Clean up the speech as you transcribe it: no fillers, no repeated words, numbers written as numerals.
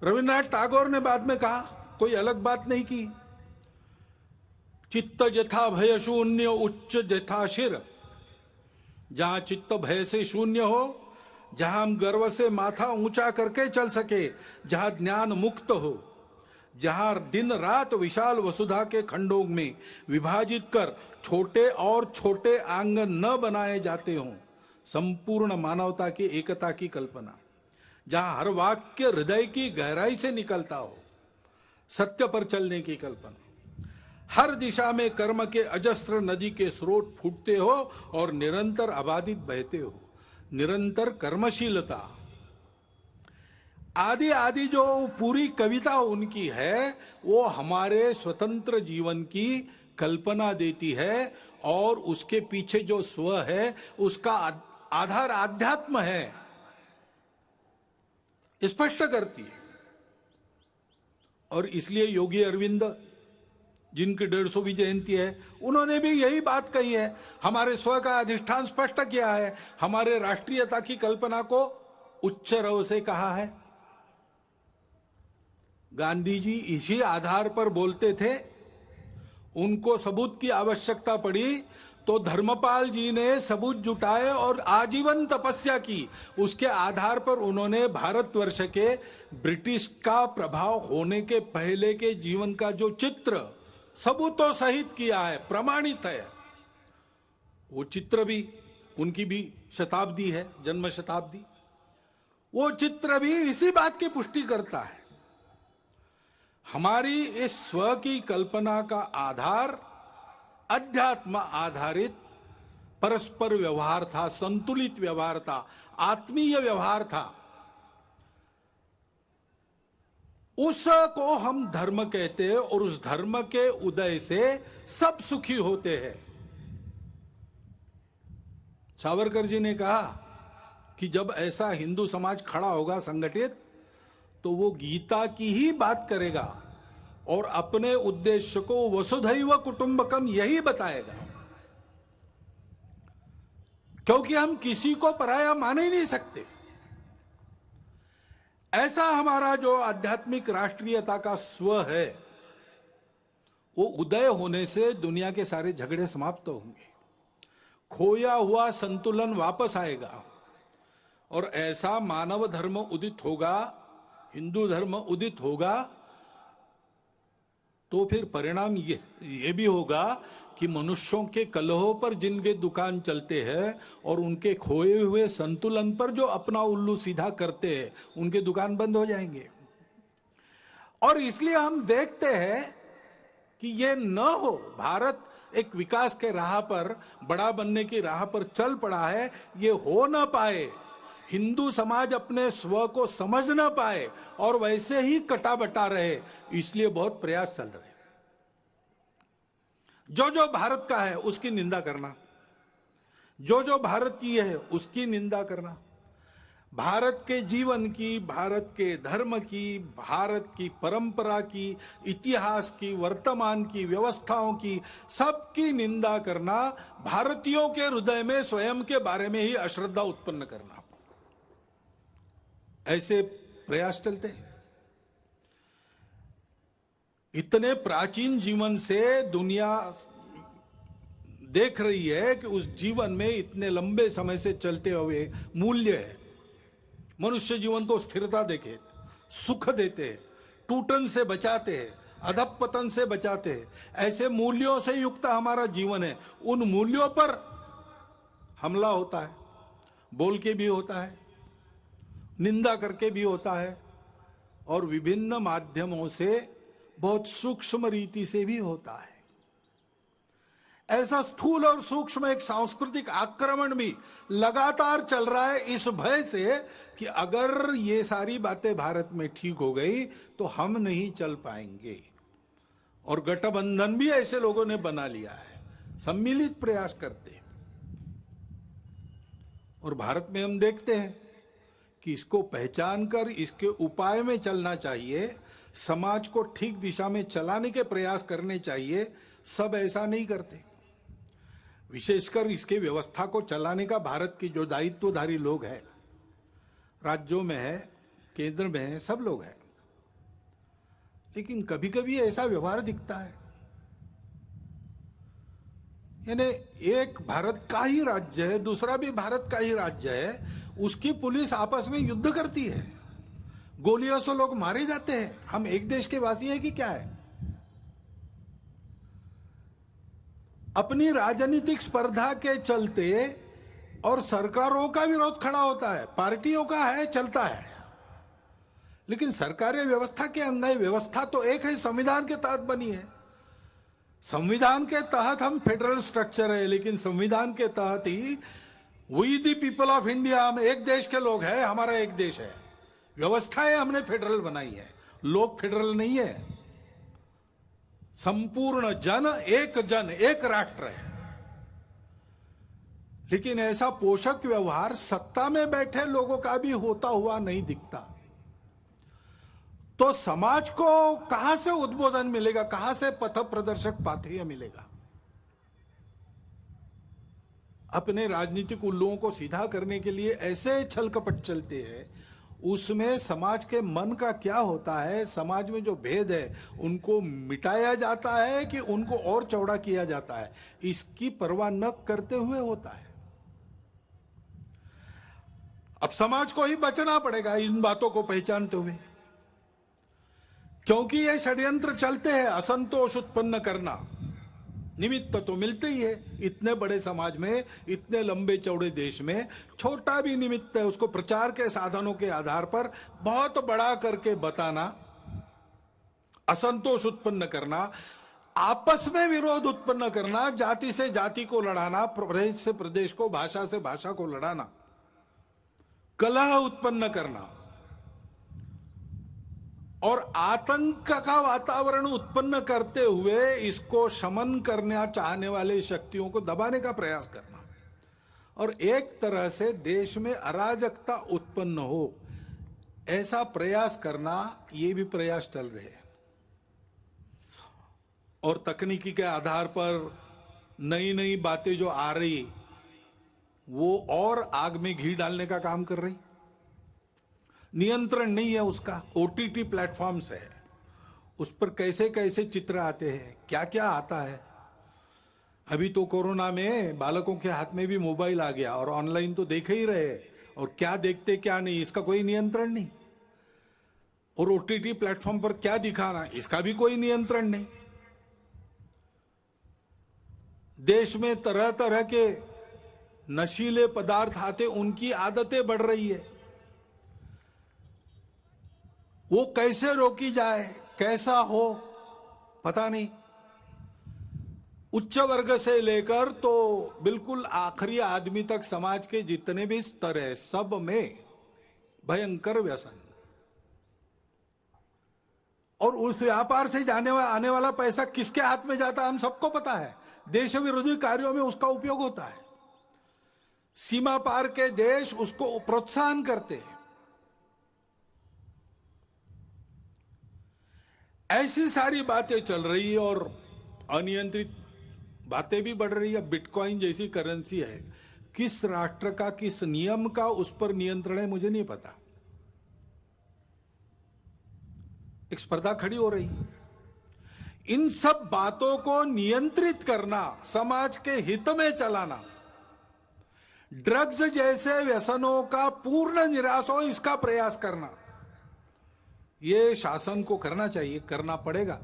रविन्द्रनाथ टैगोर ने बाद में कहा, कोई अलग बात नहीं की, चित्त जथा भय शून्य उच्च जथा शिर। जहां चित्त भय से शून्य हो, जहां हम गर्व से माथा ऊंचा करके चल सके, जहां ज्ञान मुक्त हो, जहां दिन रात विशाल वसुधा के खंडों में विभाजित कर छोटे और छोटे आंगन न बनाए जाते हों, संपूर्ण मानवता की एकता की कल्पना, जहां हर वाक्य हृदय की गहराई से निकलता हो, सत्य पर चलने की कल्पना, हर दिशा में कर्म के अजस्त्र नदी के स्रोत फूटते हो और निरंतर अबाधित बहते हो, निरंतर कर्मशीलता, आदि आदि जो पूरी कविता उनकी है वो हमारे स्वतंत्र जीवन की कल्पना देती है। और उसके पीछे जो स्व है उसका आधार आध्यात्म है, स्पष्ट करती है। और इसलिए योगी अरविंद, जिनकी 150वीं जयंती है, उन्होंने भी यही बात कही है, हमारे स्व का अधिष्ठान स्पष्ट किया है, हमारे राष्ट्रीयता की कल्पना को उच्च रव से कहा है। गांधी जी इसी आधार पर बोलते थे। उनको सबूत की आवश्यकता पड़ी तो धर्मपाल जी ने सबूत जुटाए और आजीवन तपस्या की। उसके आधार पर उन्होंने भारतवर्ष के ब्रिटिश का प्रभाव होने के पहले के जीवन का जो चित्र सबूतों सहित किया है, प्रमाणित है, वो चित्र भी, उनकी भी शताब्दी है, जन्म शताब्दी, वो चित्र भी इसी बात की पुष्टि करता है। हमारी इस स्व की कल्पना का आधार अध्यात्म आधारित परस्पर व्यवहार था, संतुलित व्यवहार था, आत्मीय व्यवहार था। उसको हम धर्म कहते हैं और उस धर्म के उदय से सब सुखी होते हैं। सावरकर जी ने कहा कि जब ऐसा हिंदू समाज खड़ा होगा संगठित, तो वो गीता की ही बात करेगा और अपने उद्देश्य को वसुधैव कुटुंबकम यही बताएगा, क्योंकि हम किसी को पराया मान ही नहीं सकते। ऐसा हमारा जो आध्यात्मिक राष्ट्रीयता का स्व है, वो उदय होने से दुनिया के सारे झगड़े समाप्त होंगे, खोया हुआ संतुलन वापस आएगा और ऐसा मानव धर्म उदित होगा, हिंदू धर्म उदित होगा। तो फिर परिणाम ये भी होगा कि मनुष्यों के कलहों पर जिनके दुकान चलते हैं और उनके खोए हुए संतुलन पर जो अपना उल्लू सीधा करते हैं, उनके दुकान बंद हो जाएंगे। और इसलिए हम देखते हैं कि ये न हो, भारत एक विकास के राह पर, बड़ा बनने की राह पर चल पड़ा है, ये हो ना पाए, हिंदू समाज अपने स्व को समझ ना पाए और वैसे ही कटा बटा रहे, इसलिए बहुत प्रयास चल रहे। जो जो भारत का है उसकी निंदा करना, जो जो भारतीय है उसकी निंदा करना, भारत के जीवन की, भारत के धर्म की, भारत की परंपरा की, इतिहास की, वर्तमान की, व्यवस्थाओं की, सबकी निंदा करना, भारतीयों के हृदय में स्वयं के बारे में ही अश्रद्धा उत्पन्न करना, ऐसे प्रयास चलते हैं। इतने प्राचीन जीवन से दुनिया देख रही है कि उस जीवन में इतने लंबे समय से चलते हुए मूल्य है। मनुष्य जीवन को स्थिरता देके, सुख देते हैं, टूटन से बचाते हैं, अधपतन से बचाते हैं, ऐसे मूल्यों से युक्त हमारा जीवन है। उन मूल्यों पर हमला होता है, बोल के भी होता है, निंदा करके भी होता है और विभिन्न माध्यमों से बहुत सूक्ष्म रीति से भी होता है। ऐसा स्थूल और सूक्ष्म एक सांस्कृतिक आक्रमण भी लगातार चल रहा है, इस भय से कि अगर ये सारी बातें भारत में ठीक हो गई तो हम नहीं चल पाएंगे। और गठबंधन भी ऐसे लोगों ने बना लिया है, सम्मिलित प्रयास करते हैं। और भारत में हम देखते हैं कि इसको पहचान कर इसके उपाय में चलना चाहिए, समाज को ठीक दिशा में चलाने के प्रयास करने चाहिए। सब ऐसा नहीं करते। विशेषकर इसके व्यवस्था को चलाने का भारत के जो दायित्वधारी लोग हैं, राज्यों में है, केंद्र में है, सब लोग हैं, लेकिन कभी कभी ऐसा व्यवहार दिखता है, यानी एक भारत का ही राज्य है, दूसरा भी भारत का ही राज्य है, उसकी पुलिस आपस में युद्ध करती है, गोलियों से लोग मारे जाते हैं। हम एक देश के वासी हैं कि क्या है? अपनी राजनीतिक स्पर्धा के चलते और सरकारों का विरोध खड़ा होता है, पार्टियों का है, चलता है, लेकिन सरकारी व्यवस्था के अंदर व्यवस्था तो एक है, संविधान के तहत बनी है। संविधान के तहत हम फेडरल स्ट्रक्चर है, लेकिन संविधान के तहत ही we the people of India, हम एक देश के लोग हैं, हमारा एक देश है, व्यवस्थाएं हमने फेडरल बनाई है, लोग फेडरल नहीं है। संपूर्ण जन एक राष्ट्र है। लेकिन ऐसा पोषक व्यवहार सत्ता में बैठे लोगों का भी होता हुआ नहीं दिखता। तो समाज को कहां से उद्बोधन मिलेगा, कहां से पथ प्रदर्शक पाथेय मिलेगा? अपने राजनीतिक उल्लुओं को सीधा करने के लिए ऐसे छल कपट चलते हैं, उसमें समाज के मन का क्या होता है, समाज में जो भेद है उनको मिटाया जाता है कि उनको और चौड़ा किया जाता है, इसकी परवाह न करते हुए होता है। अब समाज को ही बचना पड़ेगा इन बातों को पहचानते हुए, क्योंकि ये षड्यंत्र चलते हैं असंतोष उत्पन्न करना। निमित्त तो मिलते ही है, इतने बड़े समाज में, इतने लंबे चौड़े देश में छोटा भी निमित्त है, उसको प्रचार के साधनों के आधार पर बहुत बड़ा करके बताना, असंतोष उत्पन्न करना, आपस में विरोध उत्पन्न करना, जाति से जाति को लड़ाना, प्रदेश से प्रदेश को, भाषा से भाषा को लड़ाना, कलह उत्पन्न करना और आतंक का वातावरण उत्पन्न करते हुए इसको शमन करना चाहने वाले शक्तियों को दबाने का प्रयास करना और एक तरह से देश में अराजकता उत्पन्न हो, ऐसा प्रयास करना, ये भी प्रयास चल रहे हैं। और तकनीकी के आधार पर नई नई बातें जो आ रही, वो और आग में घी डालने का काम कर रही। नियंत्रण नहीं है उसका, ओटीटी प्लेटफॉर्म्स है, उस पर कैसे कैसे चित्र आते हैं, क्या क्या आता है। अभी तो कोरोना में बालकों के हाथ में भी मोबाइल आ गया और ऑनलाइन तो देख ही रहे, और क्या देखते क्या नहीं इसका कोई नियंत्रण नहीं। और ओटीटी प्लेटफॉर्म पर क्या दिखाना, इसका भी कोई नियंत्रण नहीं। देश में तरह तरह के नशीले पदार्थ आते, उनकी आदतें बढ़ रही है, वो कैसे रोकी जाए, कैसा हो पता नहीं। उच्च वर्ग से लेकर तो बिल्कुल आखिरी आदमी तक समाज के जितने भी स्तर है, सब में भयंकर व्यसन। और उस व्यापार से आने वाला पैसा किसके हाथ में जाता है हम सबको पता है। देश विरोधी कार्यों में उसका उपयोग होता है। सीमा पार के देश उसको प्रोत्साहन करते हैं। ऐसी सारी बातें चल रही है और अनियंत्रित बातें भी बढ़ रही है। बिटकॉइन जैसी करेंसी है, किस राष्ट्र का, किस नियम का उस पर नियंत्रण है मुझे नहीं पता। एक स्पर्धा खड़ी हो रही है। इन सब बातों को नियंत्रित करना, समाज के हित में चलाना, ड्रग्स जैसे व्यसनों का पूर्ण निराश हो इसका प्रयास करना, ये शासन को करना चाहिए, करना पड़ेगा।